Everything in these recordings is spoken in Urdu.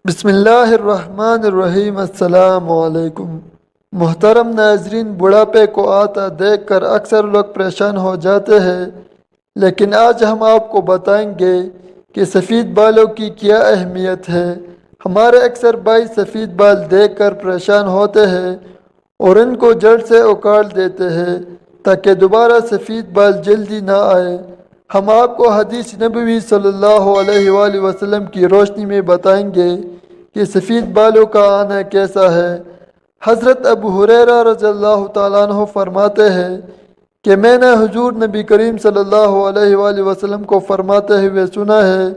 بسم اللہ الرحمن الرحیم۔ السلام علیکم محترم ناظرین، بڑھاپے کو آتا دیکھ کر اکثر لوگ پریشان ہو جاتے ہیں، لیکن آج ہم آپ کو بتائیں گے کہ سفید بالوں کی کیا اہمیت ہے۔ ہمارے اکثر بھائی سفید بال دیکھ کر پریشان ہوتے ہیں اور ان کو جڑ سے اکاڑ دیتے ہیں تاکہ دوبارہ سفید بال جلدی نہ آئے۔ ہم آپ کو حدیث نبوی صلی اللہ علیہ وآلہ وسلم کی روشنی میں بتائیں گے کہ سفید بالوں کا آنا کیسا ہے۔ حضرت ابو ہریرہ رضی اللہ تعالیٰ عنہ فرماتے ہیں کہ میں نے حضور نبی کریم صلی اللہ علیہ وآلہ وسلم کو فرماتے ہوئے سنا ہے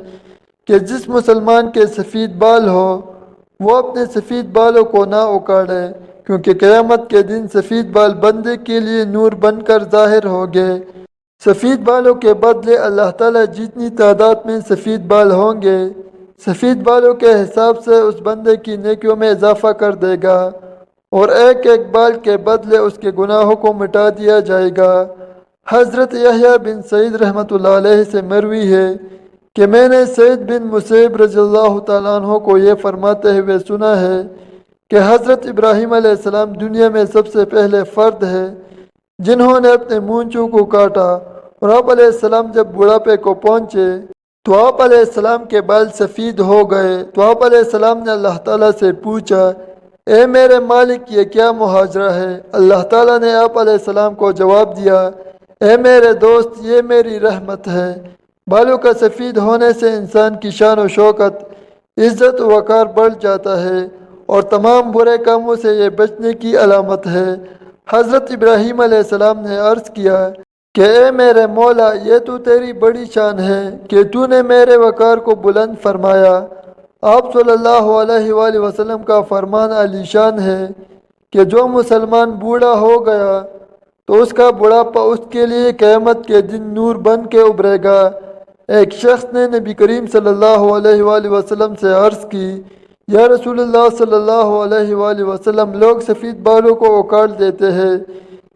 کہ جس مسلمان کے سفید بال ہو وہ اپنے سفید بالوں کو نہ اکاڑے، کیونکہ قیامت کے دن سفید بال بندے کے لیے نور بن کر ظاہر ہوگے۔ سفید بالوں کے بدلے اللہ تعالیٰ جتنی تعداد میں سفید بال ہوں گے، سفید بالوں کے حساب سے اس بندے کی نیکیوں میں اضافہ کر دے گا، اور ایک ایک بال کے بدلے اس کے گناہوں کو مٹا دیا جائے گا۔ حضرت یحییٰ بن سعید رحمۃ اللہ علیہ سے مروی ہے کہ میں نے سعید بن مسیب رضی اللہ تعالیٰ عنہ کو یہ فرماتے ہوئے سنا ہے کہ حضرت ابراہیم علیہ السلام دنیا میں سب سے پہلے فرد ہے جنہوں نے اپنے مونچھوں کو کاٹا، اور آپ علیہ السلام جب بڑھاپے کو پہنچے تو آپ علیہ السلام کے بال سفید ہو گئے، تو آپ علیہ السلام نے اللہ تعالیٰ سے پوچھا، اے میرے مالک یہ کیا مہاجرہ ہے؟ اللہ تعالیٰ نے آپ علیہ السلام کو جواب دیا، اے میرے دوست یہ میری رحمت ہے۔ بالوں کا سفید ہونے سے انسان کی شان و شوکت، عزت و وقار بڑھ جاتا ہے اور تمام برے کاموں سے یہ بچنے کی علامت ہے۔ حضرت ابراہیم علیہ السلام نے عرض کیا کہ اے میرے مولا، یہ تو تیری بڑی شان ہے کہ تو نے میرے وقار کو بلند فرمایا۔ آپ صلی اللہ علیہ وآلہ وسلم کا فرمان علی شان ہے کہ جو مسلمان بوڑھا ہو گیا تو اس کا بڑھاپا اس کے لیے قیامت کے دن نور بن کے ابھرے گا۔ ایک شخص نے نبی کریم صلی اللہ علیہ وآلہ وسلم سے عرض کی، یا رسول اللہ صلی اللہ علیہ وآلہ وسلم، لوگ سفید بالوں کو اکاڑ دیتے ہیں۔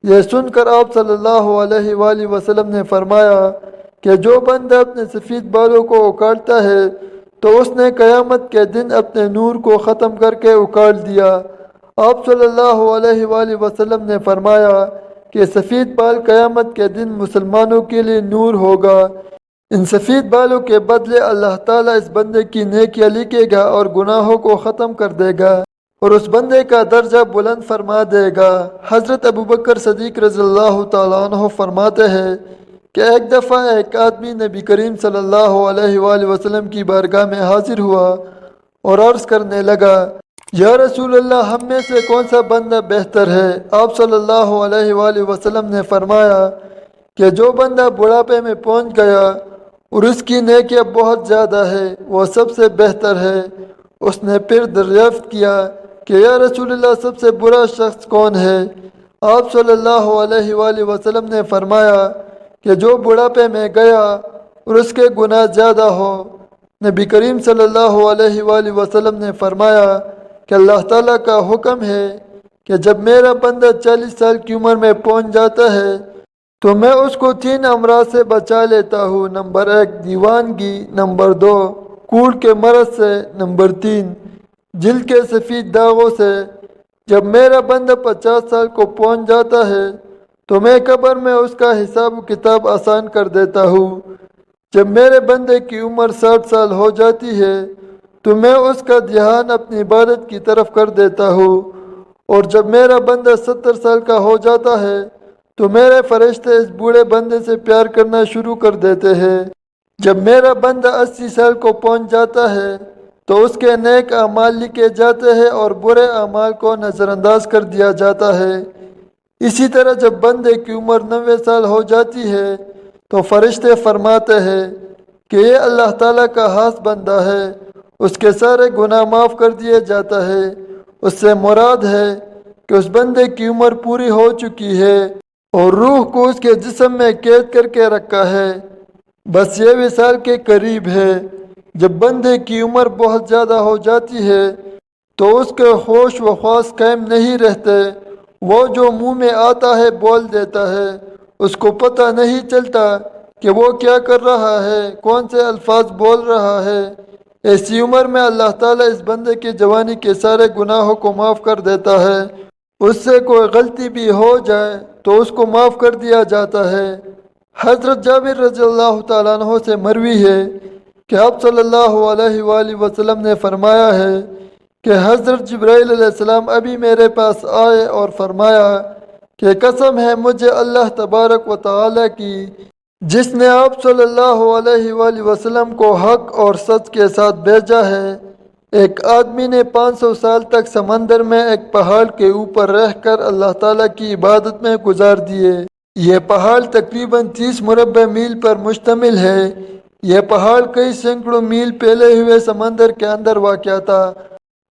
یہ سن کر آپ صلی اللہ علیہ وآلہ وسلم نے فرمایا کہ جو بندہ اپنے سفید بالوں کو اکاڑتا ہے تو اس نے قیامت کے دن اپنے نور کو ختم کر کے اکاڑ دیا۔ آپ صلی اللہ علیہ وآلہ وسلم نے فرمایا کہ سفید بال قیامت کے دن مسلمانوں کے لیے نور ہوگا۔ ان سفید بالوں کے بدلے اللہ تعالیٰ اس بندے کی نیکیاں لکھے گا اور گناہوں کو ختم کر دے گا اور اس بندے کا درجہ بلند فرما دے گا۔ حضرت ابوبکر صدیق رضی اللہ تعالیٰ عنہ فرماتے ہیں کہ ایک دفعہ ایک آدمی نبی کریم صلی اللہ علیہ وآلہ وسلم کی بارگاہ میں حاضر ہوا اور عرض کرنے لگا، یا رسول اللہ، ہم میں سے کون سا بندہ بہتر ہے؟ آپ صلی اللہ علیہ وآلہ وسلم نے فرمایا کہ جو بندہ بڑھاپے میں پہنچ گیا اور اس کی نیکیاں بہت زیادہ ہے وہ سب سے بہتر ہے۔ اس نے پھر دریافت کیا کہ یا رسول اللہ، سب سے برا شخص کون ہے؟ آپ صلی اللہ علیہ وآلہ وسلم نے فرمایا کہ جو بڑھاپے میں گیا اور اس کے گناہ زیادہ ہو۔ نبی کریم صلی اللہ علیہ وآلہ وسلم نے فرمایا کہ اللہ تعالیٰ کا حکم ہے کہ جب میرا بندہ 40 سال کی عمر میں پہنچ جاتا ہے تو میں اس کو 3 امراض سے بچا لیتا ہوں۔ نمبر 1 دیوانگی، نمبر 2 کوڑ کے مرض سے، نمبر 3 جلد کے سفید داغوں سے۔ جب میرا بندہ 50 سال کو پہنچ جاتا ہے تو میں قبر میں اس کا حساب و کتاب آسان کر دیتا ہوں۔ جب میرے بندے کی عمر 60 سال ہو جاتی ہے تو میں اس کا دھیان اپنی عبادت کی طرف کر دیتا ہوں، اور جب میرا بندہ 70 سال کا ہو جاتا ہے تو میرے فرشتے اس بوڑھے بندے سے پیار کرنا شروع کر دیتے ہیں۔ جب میرا بندہ 80 سال کو پہنچ جاتا ہے تو اس کے نیک اعمال لکھے جاتے ہیں اور برے اعمال کو نظر انداز کر دیا جاتا ہے۔ اسی طرح جب بندے کی عمر 90 سال ہو جاتی ہے تو فرشتے فرماتے ہیں کہ یہ اللہ تعالیٰ کا خاص بندہ ہے، اس کے سارے گناہ معاف کر دیے جاتا ہے۔ اس سے مراد ہے کہ اس بندے کی عمر پوری ہو چکی ہے اور روح کو اس کے جسم میں قید کر کے رکھا ہے، بس یہ وصال کے قریب ہے۔ جب بندے کی عمر بہت زیادہ ہو جاتی ہے تو اس کے ہوش و خواص قائم نہیں رہتے، وہ جو منہ میں آتا ہے بول دیتا ہے، اس کو پتہ نہیں چلتا کہ وہ کیا کر رہا ہے، کون سے الفاظ بول رہا ہے۔ ایسی عمر میں اللہ تعالیٰ اس بندے کی جوانی کے سارے گناہوں کو معاف کر دیتا ہے۔ اس سے کوئی غلطی بھی ہو جائے تو اس کو معاف کر دیا جاتا ہے۔ حضرت جابر رضی اللہ تعالیٰ عنہ سے مروی ہے کہ آپ صلی اللہ علیہ وآلہ وسلم نے فرمایا ہے کہ حضرت جبرائیل علیہ السلام ابھی میرے پاس آئے اور فرمایا کہ قسم ہے مجھے اللہ تبارک و تعالیٰ کی، جس نے آپ صلی اللہ علیہ وآلہ وسلم کو حق اور سچ کے ساتھ بھیجا ہے، ایک آدمی نے 500 سال تک سمندر میں ایک پہاڑ کے اوپر رہ کر اللہ تعالیٰ کی عبادت میں گزار دیے۔ یہ پہاڑ تقریباً 30 مربع میل پر مشتمل ہے۔ یہ پہاڑ کئی سینکڑوں میل پھیلے ہوئے سمندر کے اندر واقع تھا۔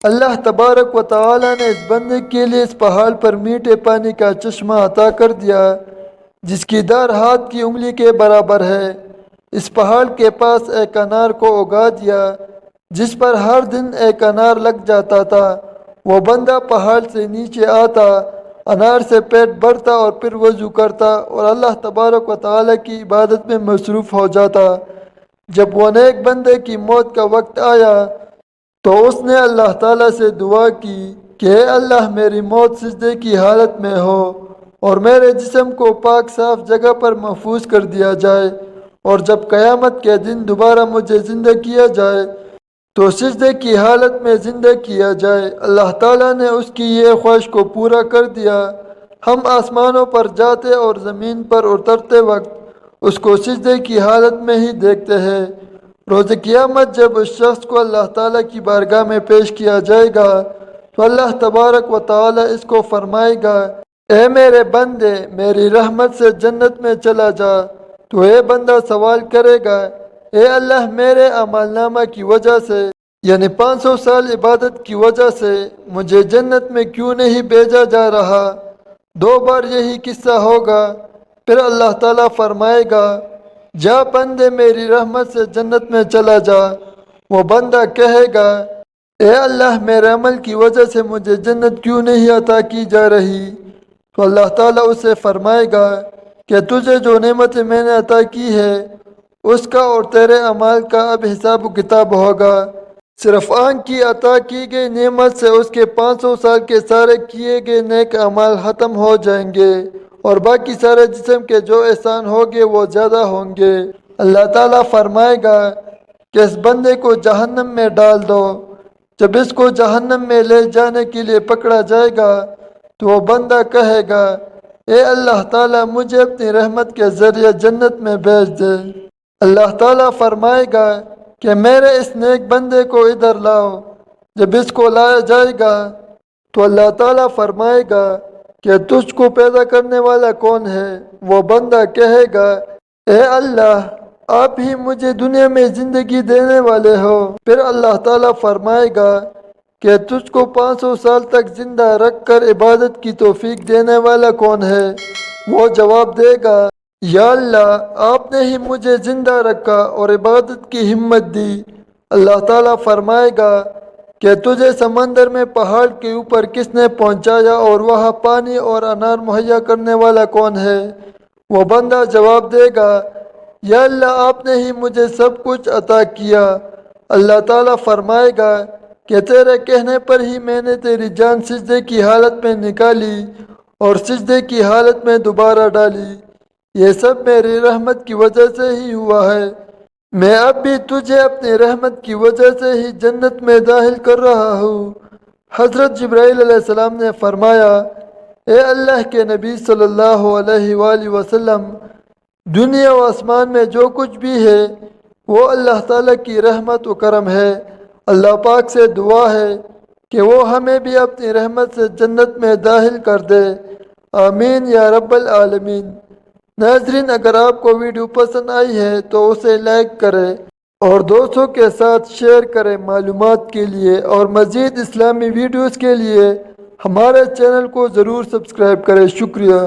اللہ تبارک و تعالیٰ نے اس بندے کے لیے اس پہاڑ پر میٹھے پانی کا چشمہ عطا کر دیا جس کی دار ہاتھ کی انگلی کے برابر ہے۔ اس پہاڑ کے پاس ایک انار کو اگا دیا جس پر ہر دن ایک انار لگ جاتا تھا۔ وہ بندہ پہاڑ سے نیچے آتا، انار سے پیٹ بھرتا اور پھر وضو کرتا اور اللہ تبارک و تعالیٰ کی عبادت میں مصروف ہو جاتا۔ جب وہ نیک بندے کی موت کا وقت آیا تو اس نے اللہ تعالیٰ سے دعا کی کہ اے اللہ میری موت سجدے کی حالت میں ہو اور میرے جسم کو پاک صاف جگہ پر محفوظ کر دیا جائے، اور جب قیامت کے دن دوبارہ مجھے زندہ کیا جائے تو سجدے کی حالت میں زندہ کیا جائے۔ اللہ تعالیٰ نے اس کی یہ خواہش کو پورا کر دیا۔ ہم آسمانوں پر جاتے اور زمین پر اترتے وقت اس کو سجدے کی حالت میں ہی دیکھتے ہیں۔ روز قیامت جب اس شخص کو اللہ تعالیٰ کی بارگاہ میں پیش کیا جائے گا تو اللہ تبارک و تعالیٰ اس کو فرمائے گا، اے میرے بندے میری رحمت سے جنت میں چلا جا۔ تو اے بندہ سوال کرے گا، اے اللہ میرے اعمال نامہ کی وجہ سے، یعنی 500 سال عبادت کی وجہ سے مجھے جنت میں کیوں نہیں بھیجا جا رہا؟ 2 بار یہی قصہ ہوگا۔ پھر اللہ تعالیٰ فرمائے گا، جا بندے میری رحمت سے جنت میں چلا جا۔ وہ بندہ کہے گا، اے اللہ میرے عمل کی وجہ سے مجھے جنت کیوں نہیں عطا کی جا رہی؟ تو اللہ تعالیٰ اسے فرمائے گا کہ تجھے جو نعمتیں میں نے عطا کی ہے اس کا اور تیرے اعمال کا اب حساب و کتاب ہوگا۔ صرف آنکھ کی عطا کی گئی نعمت سے اس کے 500 سال کے سارے کیے گئے نیک اعمال ختم ہو جائیں گے، اور باقی سارے جسم کے جو احسان ہوگے وہ زیادہ ہوں گے۔ اللہ تعالیٰ فرمائے گا کہ اس بندے کو جہنم میں ڈال دو۔ جب اس کو جہنم میں لے جانے کے لیے پکڑا جائے گا تو وہ بندہ کہے گا، اے اللہ تعالیٰ مجھے اپنی رحمت کے ذریعے جنت میں بھیج دے۔ اللہ تعالیٰ فرمائے گا کہ میرے اس نیک بندے کو ادھر لاؤ۔ جب اس کو لایا جائے گا تو اللہ تعالیٰ فرمائے گا کہ تجھ کو پیدا کرنے والا کون ہے؟ وہ بندہ کہے گا، اے اللہ آپ ہی مجھے دنیا میں زندگی دینے والے ہو۔ پھر اللہ تعالیٰ فرمائے گا کہ تجھ کو 500 سال تک زندہ رکھ کر عبادت کی توفیق دینے والا کون ہے؟ وہ جواب دے گا، یا اللہ آپ نے ہی مجھے زندہ رکھا اور عبادت کی ہمت دی۔ اللہ تعالیٰ فرمائے گا کہ تجھے سمندر میں پہاڑ کے اوپر کس نے پہنچایا اور وہاں پانی اور انار مہیا کرنے والا کون ہے؟ وہ بندہ جواب دے گا، یا اللہ آپ نے ہی مجھے سب کچھ عطا کیا۔ اللہ تعالیٰ فرمائے گا کہ تیرے کہنے پر ہی میں نے تیری جان سجدے کی حالت میں نکالی اور سجدے کی حالت میں دوبارہ ڈالی۔ یہ سب میری رحمت کی وجہ سے ہی ہوا ہے۔ میں اب بھی تجھے اپنی رحمت کی وجہ سے ہی جنت میں داخل کر رہا ہوں۔ حضرت جبرائیل علیہ السلام نے فرمایا، اے اللہ کے نبی صلی اللہ علیہ وآلہ وسلم، دنیا و آسمان میں جو کچھ بھی ہے وہ اللہ تعالیٰ کی رحمت و کرم ہے۔ اللہ پاک سے دعا ہے کہ وہ ہمیں بھی اپنی رحمت سے جنت میں داخل کر دے، آمین یا رب العالمین۔ ناظرین اگر آپ کو ویڈیو پسند آئی ہے تو اسے لائک کریں اور دوستوں کے ساتھ شیئر کریں۔ معلومات کے لیے اور مزید اسلامی ویڈیوز کے لیے ہمارے چینل کو ضرور سبسکرائب کریں۔ شکریہ۔